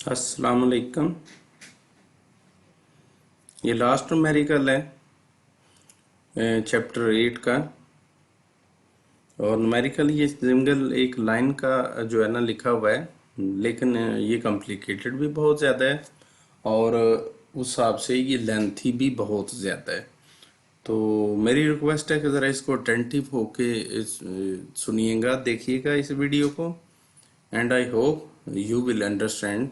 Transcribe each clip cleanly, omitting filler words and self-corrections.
अस्सलाम वालेकुम। ये लास्ट न्यूमेरिकल है चैप्टर 8 का। और न्यूमेरिकल ये सिंगल एक लाइन का जो है ना लिखा हुआ है, लेकिन ये कॉम्प्लिकेटेड भी बहुत ज़्यादा है और उस हिसाब से ये लेंथी भी बहुत ज़्यादा है। तो मेरी रिक्वेस्ट है कि ज़रा इसको अटेंटिव होके सुनिएगा, देखिएगा इस वीडियो को, and I hope you will understand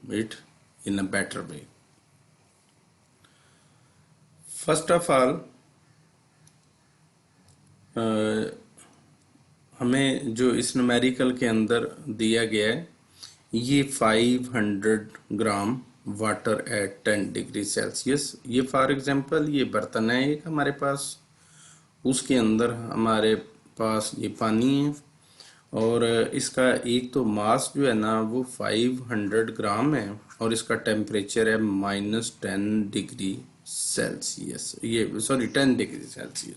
it in a better way. First of all हमें जो इस न्यूमेरिकल के अंदर दिया गया है, ये 500 gram water at 10 degree Celsius. ये फॉर एग्जांपल ये बर्तन है एक हमारे पास, उसके अंदर हमारे पास ये पानी है और इसका एक तो मास जो है ना वो 500 ग्राम है और इसका टेम्परेचर है -10 डिग्री सेल्सियस, ये सॉरी 10 डिग्री सेल्सियस।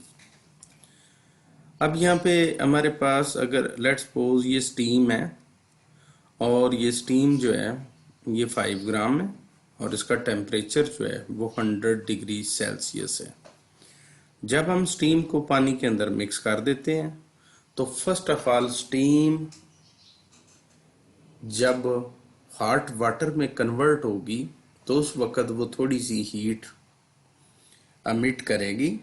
अब यहाँ पे हमारे पास अगर लेट्स सपोज ये स्टीम है और ये स्टीम जो है ये 5 ग्राम है और इसका टेम्परेचर जो है वो 100 डिग्री सेल्सियस है। जब हम स्टीम को पानी के अंदर मिक्स कर देते हैं तो फर्स्ट ऑफ ऑल स्टीम जब हॉट वाटर में कन्वर्ट होगी तो उस वक्त वो थोड़ी सी हीट अमिट करेगी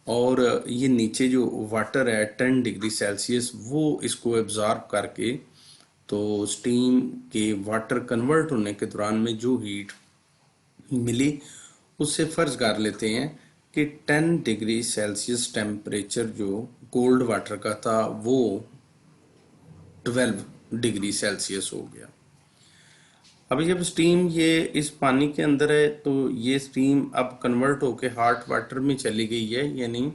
और ये नीचे जो वाटर है 10 डिग्री सेल्सियस वो इसको एब्जॉर्ब करके, तो स्टीम के वाटर कन्वर्ट होने के दौरान में जो हीट मिली उससे फर्ज कर लेते हैं कि 10 डिग्री सेल्सियस टेम्परेचर जो कोल्ड वाटर का था वो 12 डिग्री सेल्सियस हो गया। अभी जब स्टीम ये इस पानी के अंदर है तो ये स्टीम अब कन्वर्ट होके हॉट वाटर में चली गई है, यानी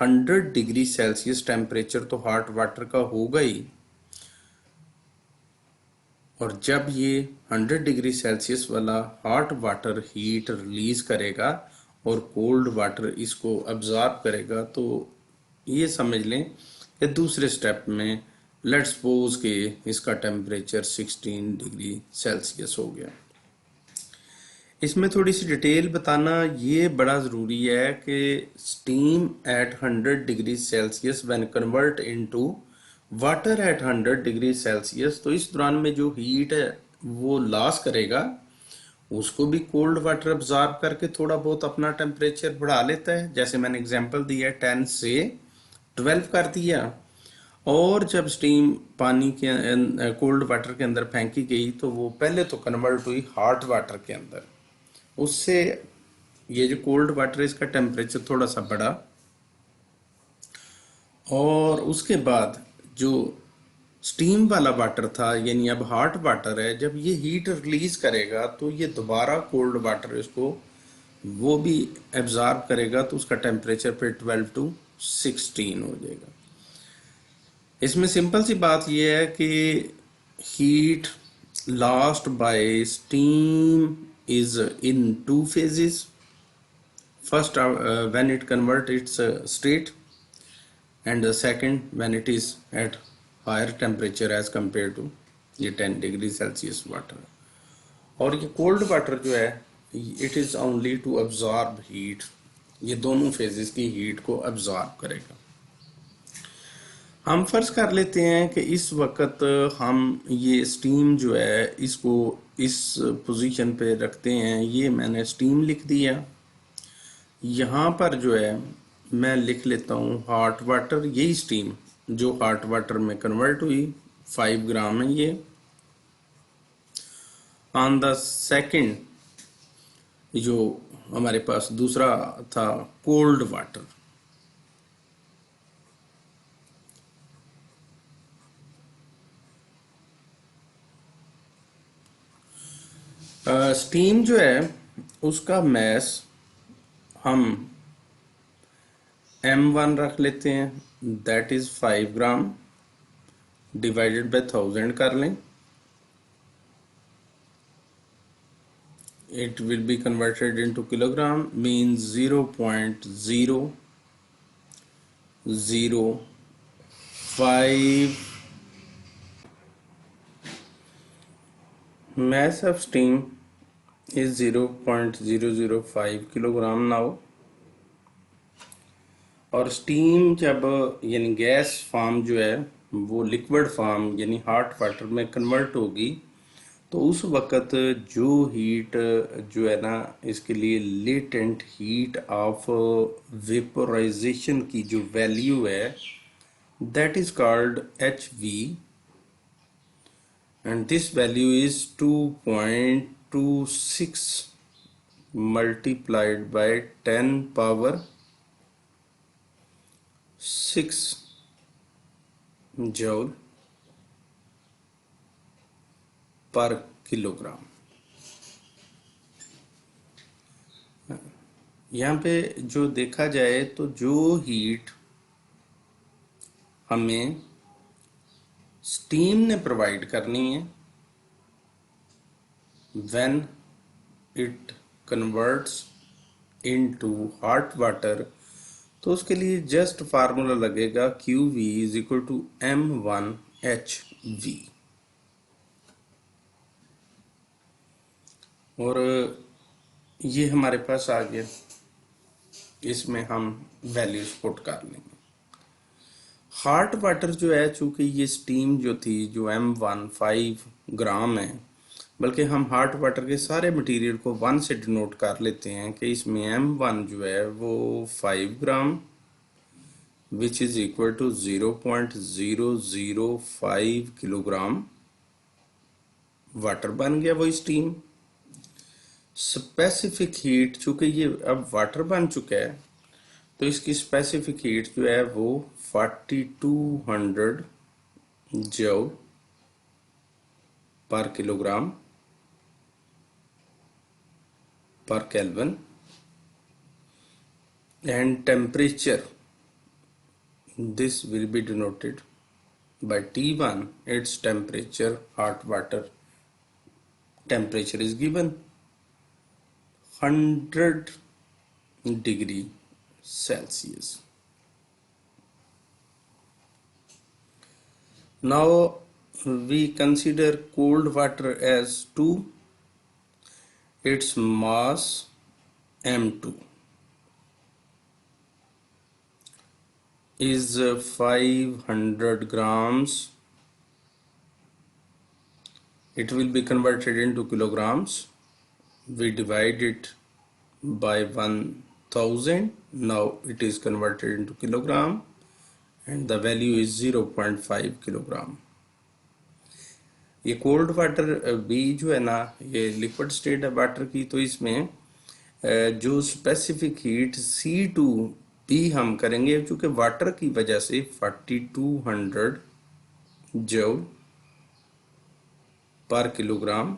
100 डिग्री सेल्सियस टेम्परेचर तो हॉट वाटर का होगा ही, और जब ये 100 डिग्री सेल्सियस वाला हॉट वाटर हीट रिलीज करेगा और कोल्ड वाटर इसको अब्जॉर्ब करेगा, तो ये समझ लें कि दूसरे स्टेप में लेट्स सपोज के इसका टेम्परेचर 16 डिग्री सेल्सियस हो गया। इसमें थोड़ी सी डिटेल बताना ये बड़ा ज़रूरी है कि steam eight 100 degree Celsius when convert into water at 100 degree Celsius, तो इस दौरान में जो हीट है वो लॉस करेगा, उसको भी कोल्ड वाटर अब्जॉर्ब करके थोड़ा बहुत अपना टेम्परेचर बढ़ा लेता है। जैसे मैंने एग्जांपल दिया 10 से 12 कर दिया, और जब स्टीम पानी के कोल्ड वाटर के अंदर फेंकी गई तो वो पहले तो कन्वर्ट हुई हॉट वाटर के अंदर, उससे ये जो कोल्ड वाटर है इसका टेम्परेचर थोड़ा सा बढ़ा, और उसके बाद जो स्टीम वाला वाटर था यानी अब हॉट वाटर है, जब ये हीट रिलीज करेगा तो ये दोबारा कोल्ड वाटर इसको वो भी एब्जॉर्ब करेगा, तो उसका टेम्परेचर फिर 12 टू 16 हो जाएगा। इसमें सिंपल सी बात यह है कि heat lost by steam is in two phases. First, when it converts its state, and the second when it is at higher temperature as compared to ये 10 डिग्री सेल्सियस वाटर। और ये कोल्ड वाटर जो है it is only to absorb heat, ये दोनों phases की heat को absorb करेगा। हम फर्ज कर लेते हैं कि इस वक्त हम ये स्टीम जो है इसको इस पोजीशन पे रखते हैं, ये मैंने स्टीम लिख दिया। यहाँ पर जो है मैं लिख लेता हूँ हॉट वाटर, यही स्टीम जो हॉट वाटर में कन्वर्ट हुई 5 ग्राम है ये। ऑन द सेकंड जो हमारे पास दूसरा था कोल्ड वाटर, स्टीम जो है उसका मैस हम m1 रख लेते हैं, that is 5 gram divided by 1000 कर लें, it will be converted into kilogram, means 0.005 mass of steam is 0.005 kilogram now. और स्टीम जब यानी गैस फॉर्म जो है वो लिक्विड फॉर्म यानी हॉट वाटर में कन्वर्ट होगी, तो उस वक़्त जो हीट जो है ना, इसके लिए लेटेंट हीट ऑफ वेपोराइजेशन की जो वैल्यू है, that is called HV, and this value is 2.26 multiplied by 10 power 6 joule पर किलोग्राम। यहाँ पे जो देखा जाए तो जो हीट हमें स्टीम ने प्रोवाइड करनी है when it converts into hot water, तो उसके लिए जस्ट फार्मूला लगेगा QV is equal to M1HV। और ये हमारे पास आ गया, इसमें हम वैल्यूज पुट कर लेंगे। हॉट वाटर जो है, चूंकि ये स्टीम जो थी जो M1 5 ग्राम है, बल्कि हम हॉट वाटर के सारे मटेरियल को 1 से डिनोट कर लेते हैं कि इसमें M1 जो है वो 5 gram which is equal to 0.005 kilogram water बन गया, वो स्टीम। स्पेसिफिक हीट, चूंकि ये अब वाटर बन चुका है, तो इसकी स्पेसिफिक हीट जो है वो 4200 जूल पर किलोग्राम पर kelvin, and temperature this will be denoted by T1, its temperature, hot water temperature is given 100 degree Celsius. Now we consider cold water as 2, its mass M2 is 500 grams. It will be converted into kilograms. We divide it by 1000. Now it is converted into kilogram and the value is 0.5 kilogram. ये cold water भी जो है ना, ये liquid state है water की, तो इसमें जो स्पेसिफिक हीट C2 भी हम करेंगे, चूंकि वाटर की वजह से 4200 जूल पर किलोग्राम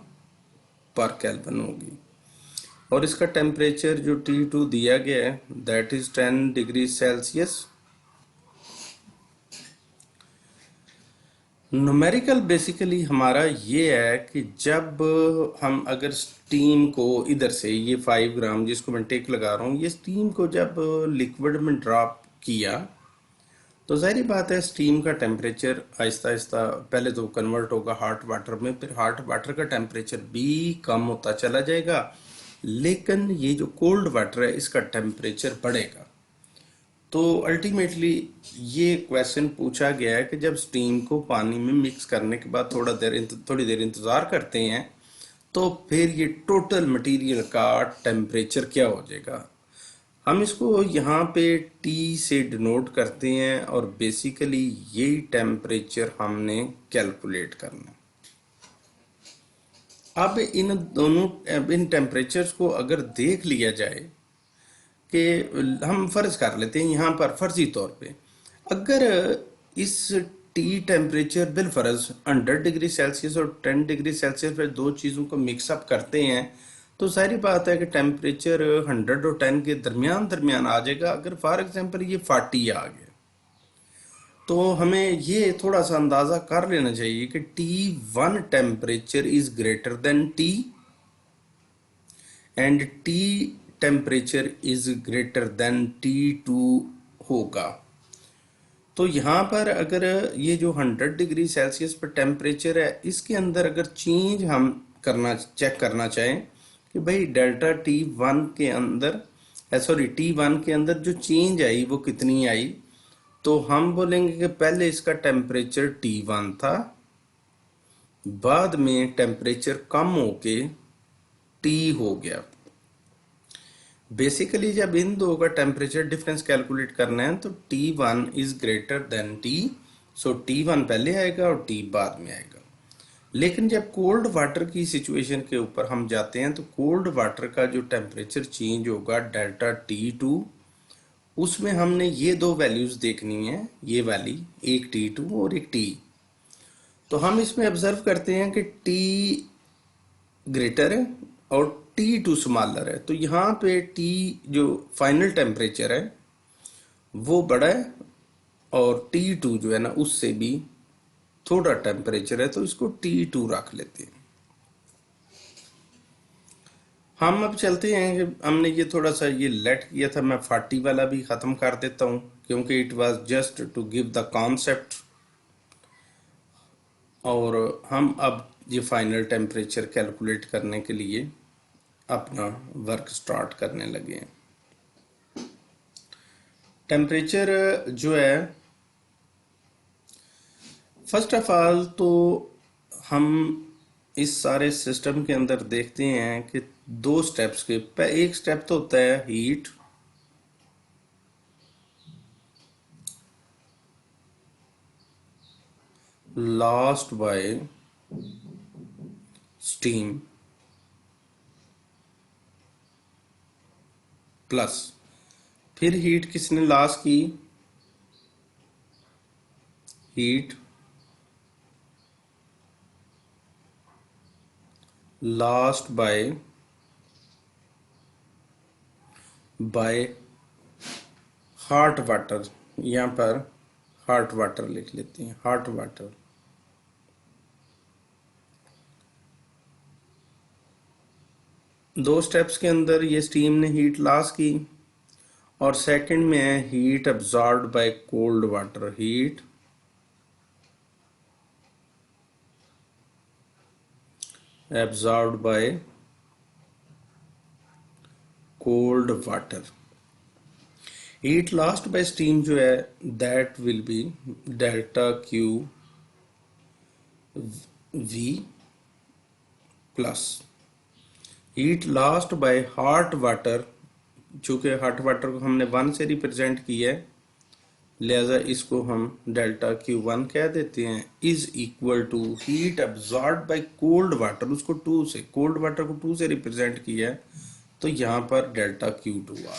पर केल्विन होगी। और इसका टेम्परेचर जो T2 दिया गया है that is 10 degree Celsius. Numerical basically हमारा ये है कि जब हम अगर स्टीम को इधर से ये 5 ग्राम जिसको मैं टिक लगा रहा हूँ, ये स्टीम को जब लिक्विड में ड्रॉप किया, तो जाहिर बात है स्टीम का टेम्परेचर आहिस्ता आहिस्ता पहले तो कन्वर्ट होगा हॉट वाटर में, फिर हॉट वाटर का टेम्परेचर भी कम होता चला जाएगा, लेकिन ये जो कोल्ड वाटर है इसका टेम्परेचर बढ़ेगा। तो अल्टीमेटली ये क्वेश्चन पूछा गया है कि जब स्टीम को पानी में मिक्स करने के बाद थोड़ी देर इंतज़ार करते हैं, तो फिर ये टोटल मटेरियल का टेम्परेचर क्या हो जाएगा। हम इसको यहाँ पे T से डिनोट करते हैं और बेसिकली यही टेम्परेचर हमने कैलकुलेट करना है। अब इन टेम्परेचर्स को अगर देख लिया जाए कि हम फर्ज कर लेते हैं यहाँ पर फर्जी तौर पे, अगर इस टी टेम्परेचर बिल फर्ज 100 डिग्री सेल्सियस और 10 डिग्री सेल्सियस पर दो चीज़ों को मिक्सअप करते हैं, तो सारी बात है कि टेम्परेचर 100 और 10 के दरमियान आ जाएगा। अगर फॉर एग्जांपल ये 40 आ गया, तो हमें ये थोड़ा सा अंदाज़ा कर लेना चाहिए कि T1 temperature is greater than T and T temperature is greater than T2 होगा। तो यहाँ पर अगर ये जो 100 डिग्री सेल्सियस पर टेम्परेचर है, इसके अंदर अगर चेंज हम चेक करना चाहें कि भाई डेल्टा T1 के अंदर T1 के अंदर जो चेंज आई वो कितनी आई, तो हम बोलेंगे कि पहले इसका टेम्परेचर T1 था, बाद में टेम्परेचर कम होके T हो गया। बेसिकली जब इन दो का टेम्परेचर डिफरेंस कैलकुलेट करना है तो T1 is greater than T, so T1 पहले आएगा और T बाद में आएगा। लेकिन जब कोल्ड वाटर की सिचुएशन के ऊपर हम जाते हैं तो कोल्ड वाटर का जो टेम्परेचर चेंज होगा डेल्टा T2, उसमें हमने ये दो वैल्यूज देखनी है, ये वाली, एक T2 और एक T। तो हम इसमें ऑब्जर्व करते हैं कि T ग्रेटर है और T2 स्मॉलर है, तो यहाँ पे T जो फाइनल टेम्परेचर है वो बड़ा है और T2 जो है ना उससे भी थोड़ा टेम्परेचर है, तो इसको T2 रख लेते हैं। हम अब चलते हैं कि हमने ये थोड़ा सा ये लेट किया था, मैं 40 वाला भी ख़त्म कर देता हूँ क्योंकि it was just to give the concept. और हम अब ये फाइनल टेम्परेचर कैलकुलेट करने के लिए अपना वर्क स्टार्ट करने लगे हैं। टेम्परेचर जो है फर्स्ट ऑफ ऑल तो हम इस सारे सिस्टम के अंदर देखते हैं कि दो स्टेप्स के, एक स्टेप तो होता है heat, lost by steam plus, फिर हीट किसने लॉस की, heat lost by hot water, यहाँ पर हॉट वाटर लिख लेते हैं, हॉट वाटर। दो स्टेप्स के अंदर ये स्टीम ने हीट लॉस की, और सेकंड में है heat absorbed by cold water, heat absorbed by cold water। heat lost by steam जो है that will be delta Q V plus heat lost by hot water, चूँकि हॉट वाटर को हमने 1 से रिप्रेजेंट किया है लिहाजा इसको हम डेल्टा Q1 कह देते हैं, is equal to heat absorbed by cold water, उसको 2 से, कोल्ड वाटर को 2 से रिप्रेजेंट किया है तो यहाँ पर डेल्टा Q2 आ गया।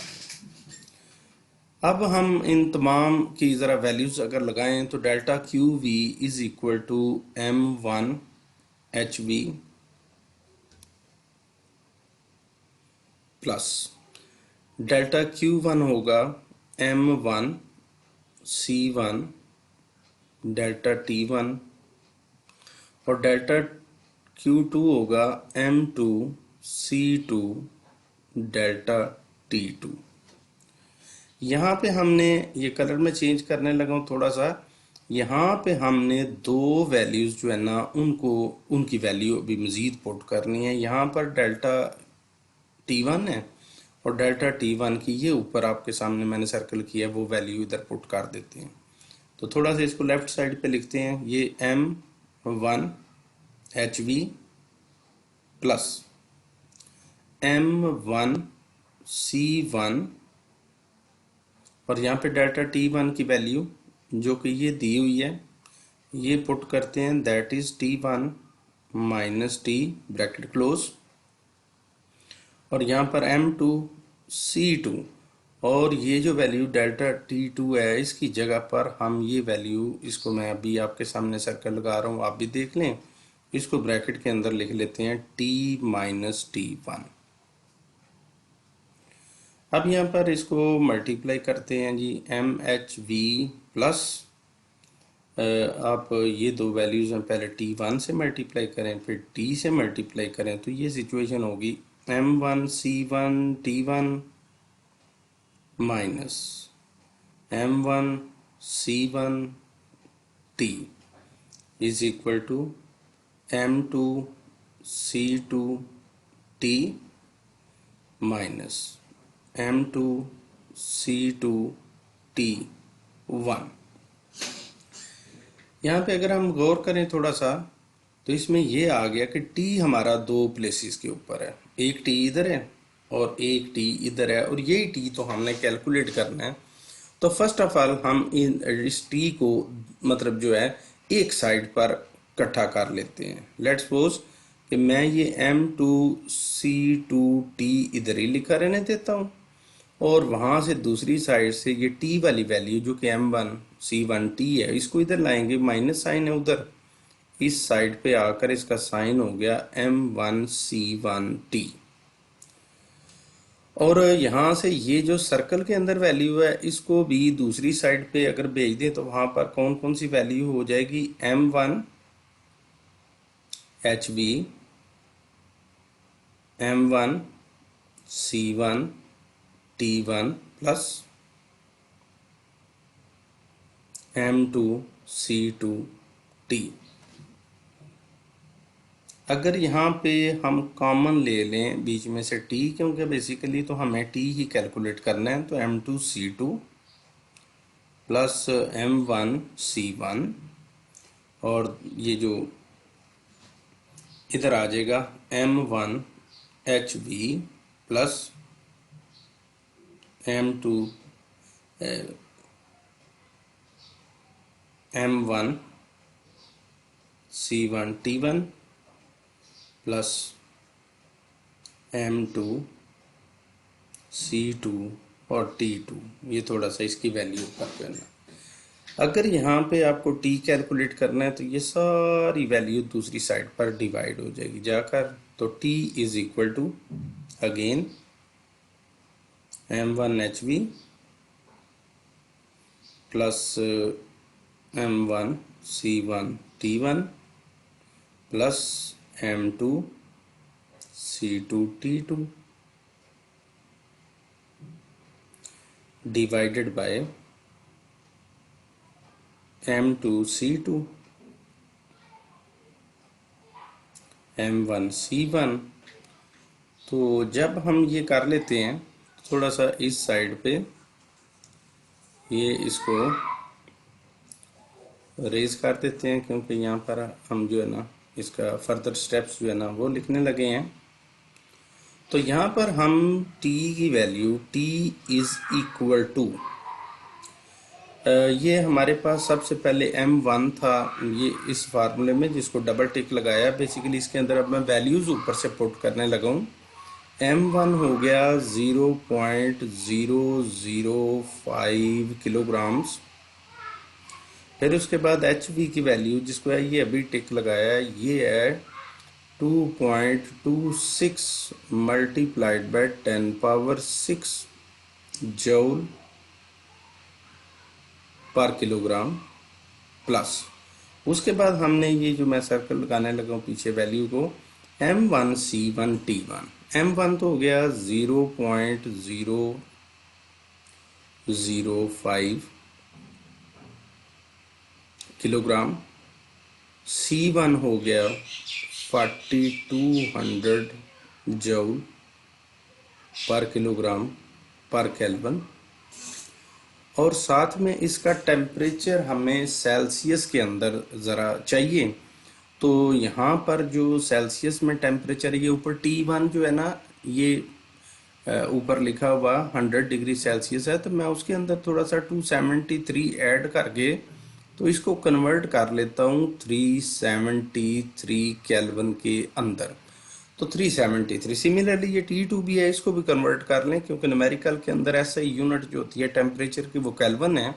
अब हम इन तमाम की ज़रा वैल्यूज अगर लगाएं तो delta QV is equal to M1 HV plus delta Q1 होगा M1 C1 डेल्टा T1 और डेल्टा Q2 होगा M2 C2 डेल्टा T2। यहाँ पे हमने ये कलर में चेंज करने लगा हूँ थोड़ा सा, यहाँ पे हमने दो वैल्यूज जो है ना उनको उनकी वैल्यू अभी मज़ीद पुट करनी है। यहाँ पर डेल्टा T1 है और डेल्टा T1 की ये ऊपर आपके सामने मैंने सर्कल किया वो वैल्यू इधर पुट कर देते हैं। तो थोड़ा सा इसको लेफ्ट साइड पे लिखते हैं, ये M1 HV plus M1 C1 और यहाँ पे डेल्टा T1 की वैल्यू जो कि ये दी हुई है ये पुट करते हैं, that is T1 minus T bracket close, और यहाँ पर M2 C2 और ये जो वैल्यू डेल्टा T2 है इसकी जगह पर हम ये वैल्यू, इसको मैं अभी आपके सामने सर्कल लगा रहा हूँ आप भी देख लें, इसको ब्रैकेट के अंदर लिख लेते हैं T माइनस T1। अब यहाँ पर इसको मल्टीप्लाई करते हैं जी, MHV प्लस आप ये दो वैल्यूज़ हैं पहले T1 से मल्टीप्लाई करें फिर T से मल्टीप्लाई करें तो ये सिचुएशन होगी M1 C1 T1 minus M1 C1 T is equal to M2 C2T minus M2C2T1। यहाँ पे अगर हम गौर करें थोड़ा सा, तो इसमें ये आ गया कि T हमारा दो प्लेसेस के ऊपर है, एक T इधर है और एक T इधर है, और यही T तो हमने कैलकुलेट करना है। तो फर्स्ट ऑफ ऑल हम इस T को मतलब जो है एक साइड पर इकट्ठा कर लेते हैं। लेट्स सपोज कि मैं ये M2C2T इधर ही लिखा रहने देता हूँ, और वहां से दूसरी साइड से ये T वाली वैल्यू जो कि M1C1T है, इसको इधर लाएंगे, माइनस साइन है उधर, इस साइड पे आकर इसका साइन हो गया M1C1T। और यहाँ से ये जो सर्कल के अंदर वैल्यू है, इसको भी दूसरी साइड पे अगर भेज दें तो वहां पर कौन कौन सी वैल्यू हो जाएगी, M1HV, M1C1T1 प्लस M2C2T। अगर यहाँ पे हम कॉमन ले लें बीच में से T, क्योंकि बेसिकली तो हमें T ही कैलकुलेट करना है, तो M2C2 प्लस M1C1, और ये जो इधर आ जाएगा M1HV plus M1C1T1 plus M2C2 और T2। ये थोड़ा सा इसकी वैल्यू कर देना। अगर यहाँ पे आपको T कैलकुलेट करना है तो ये सारी वैल्यू दूसरी साइड पर डिवाइड हो जाएगी जाकर, तो T is equal to again M1HV plus M1C1T1 plus M2C2T2 divided by M2C2 M1C1। तो जब हम ये कर लेते हैं, थोड़ा सा इस साइड पे ये इसको रेज कर देते हैं, क्योंकि यहाँ पर हम जो है ना इसका फर्दर स्टेप्स जो है ना वो लिखने लगे हैं। तो यहाँ पर हम T की value T is equal to, ये हमारे पास सबसे पहले M1 था ये इस फार्मूले में, जिसको डबल टिक लगाया। बेसिकली इसके अंदर अब मैं वैल्यूज ऊपर से पुट करने लगा हूँ। M1 हो गया 0.005 किलोग्राम्स। फिर उसके बाद HV की वैल्यू जिसको है ये अभी टिक लगाया है, ये है 2.26 मल्टीप्लाइड बाय 10⁻⁶ जूल पर किलोग्राम प्लस। उसके बाद हमने ये जो मैं सर्कल लगाने लगा हूँ पीछे वैल्यू को, M1C1T1, M1 तो हो गया 0.005 किलोग्राम, C1 हो गया 4200 जूल पर किलोग्राम पर केल्विन, और साथ में इसका टेम्परेचर हमें सेल्सियस के अंदर ज़रा चाहिए। तो यहाँ पर जो सेल्सियस में टेम्परेचर, ये ऊपर T1 जो है ना ये ऊपर लिखा हुआ 100 डिग्री सेल्सियस है, तो मैं उसके अंदर थोड़ा सा 273 ऐड करके तो इसको कन्वर्ट कर लेता हूँ 373 केल्विन के अंदर। तो 373, सिमिलरली ये T2 भी है, इसको भी कन्वर्ट कर लें, क्योंकि न्यूमेरिकल के अंदर ऐसा ही यूनिट जो होती है टेम्परेचर की वो केल्विन है।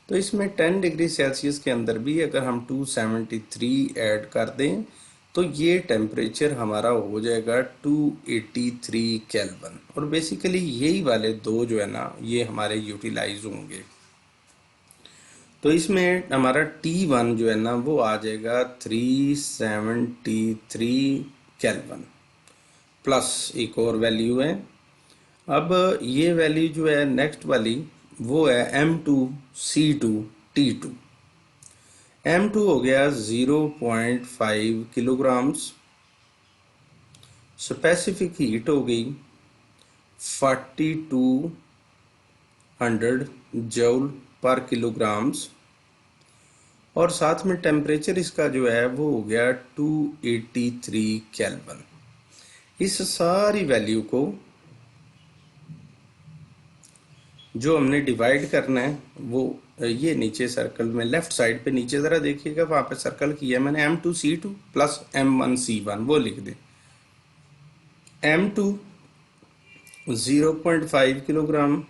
तो इसमें 10 डिग्री सेल्सियस के अंदर भी अगर हम 273 ऐड कर दें तो ये टेम्परेचर हमारा हो जाएगा 283 केल्विन। और बेसिकली यही वाले दो जो है ना ये हमारे यूटिलाइज होंगे। तो इसमें हमारा T1 जो है ना वो आ जाएगा 373 केल्विन प्लस एक और वैल्यू है। अब ये वैल्यू जो है नेक्स्ट वाली वो है M2C2T2। M2 हो गया 0.5 किलोग्राम्स स्पेसिफिक हीट हो गई 4200 जूल पर किलोग्राम्स, और साथ में टेम्परेचर इसका जो है वो हो गया 283 केल्विन। इस सारी वैल्यू को जो हमने डिवाइड करना है वो ये नीचे सर्कल में लेफ्ट साइड पे नीचे ज़रा देखिएगा, वहाँ पे सर्कल किया है मैंने M2C2 प्लस M1C1 वो लिख दे। M2 0.5 kilogram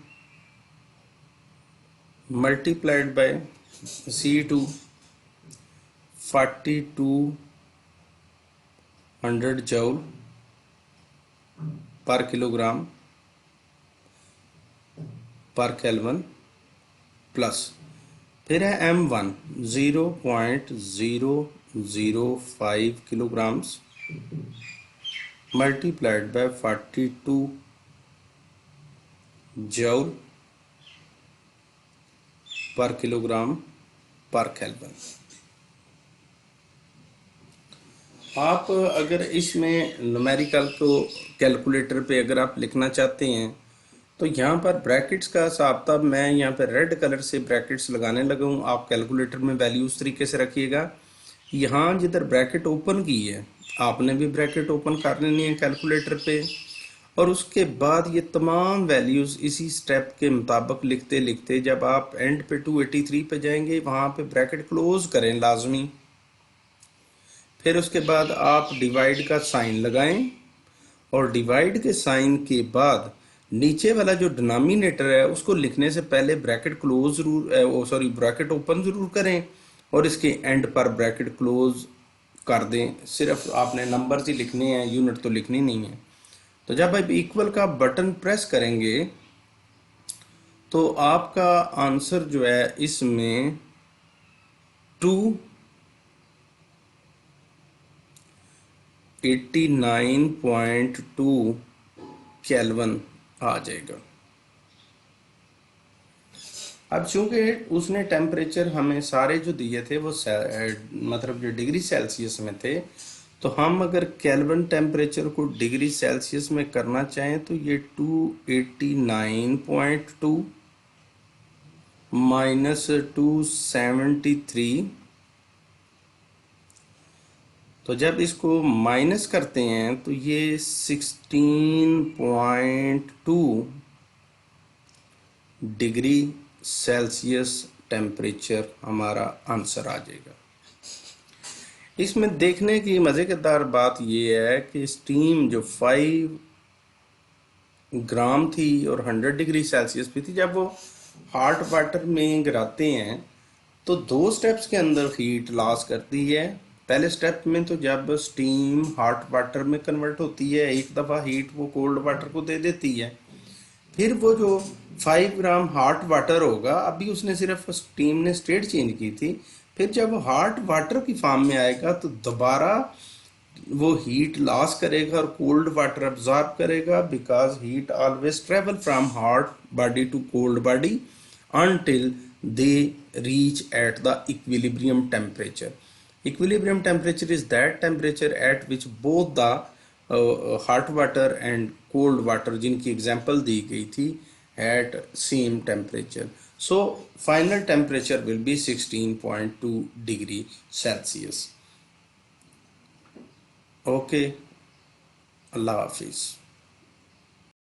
multiplied by C2 4200 joule पर किलोग्राम पर केल्विन, प्लस फिर है M1 0.005 kilograms multiplied by 42 joule पर किलोग्राम पर केल्विन। आप अगर इसमें न्यूमेरिकल को कैलकुलेटर पे अगर आप लिखना चाहते हैं तो यहाँ पर ब्रैकेट्स का हिसाब किताब मैं यहाँ पर रेड कलर से ब्रैकेट्स लगाने लगा हूँ। आप कैलकुलेटर में वैल्यू उस तरीके से रखिएगा। यहाँ जिधर ब्रैकेट ओपन की है आपने भी ब्रैकेट ओपन कर लेनी है कैलकुलेटर पे, और उसके बाद ये तमाम वैल्यूज़ इसी स्टेप के मुताबिक लिखते लिखते जब आप एंड पे 283 पे जाएंगे वहाँ पे ब्रैकेट क्लोज करें लाजमी। फिर उसके बाद आप डिवाइड का साइन लगाएं, और डिवाइड के साइन के बाद नीचे वाला जो डिनोमिनेटर है उसको लिखने से पहले ब्रैकेट क्लोज जरूर ब्रैकेट ओपन जरूर करें, और इसके एंड पर ब्रैकेट क्लोज कर दें। सिर्फ आपने नंबर्स ही लिखने हैं, यूनिट तो लिखनी नहीं है। तो जब आप इक्वल का बटन प्रेस करेंगे तो आपका आंसर जो है इसमें 289.2 केल्विन आ जाएगा। अब चूंकि उसने टेम्परेचर हमें सारे जो दिए थे वो मतलब जो डिग्री सेल्सियस में थे, तो हम अगर केल्विन टेम्परेचर को डिग्री सेल्सियस में करना चाहें तो ये 289.2 माइनस 273, तो जब इसको माइनस करते हैं तो ये 16.2 डिग्री सेल्सियस टेम्परेचर हमारा आंसर आ जाएगा। इसमें देखने की मज़ेदार बात यह है कि स्टीम जो 5 ग्राम थी और 100 डिग्री सेल्सियस पे थी, जब वो हॉट वाटर में गिराते हैं तो 2 स्टेप्स के अंदर हीट लॉस करती है। पहले स्टेप में तो जब स्टीम हॉट वाटर में कन्वर्ट होती है एक दफ़ा हीट वो कोल्ड वाटर को दे देती है, फिर वो जो 5 ग्राम हॉट वाटर होगा, अभी उसने सिर्फ स्टीम ने स्टेट चेंज की थी, फिर जब हॉट वाटर की फॉर्म में आएगा तो दोबारा वो हीट लॉस करेगा और कोल्ड वाटर अब्जॉर्ब करेगा, because heat always travel from hot body to cold body until they reach at the equilibrium temperature. Equilibrium temperature is that temperature at which both the hot water and cold water, जिनकी example दी गई थी, at same temperature. So final temperature will be 16.2 degree Celsius. Okay, Allah Hafiz.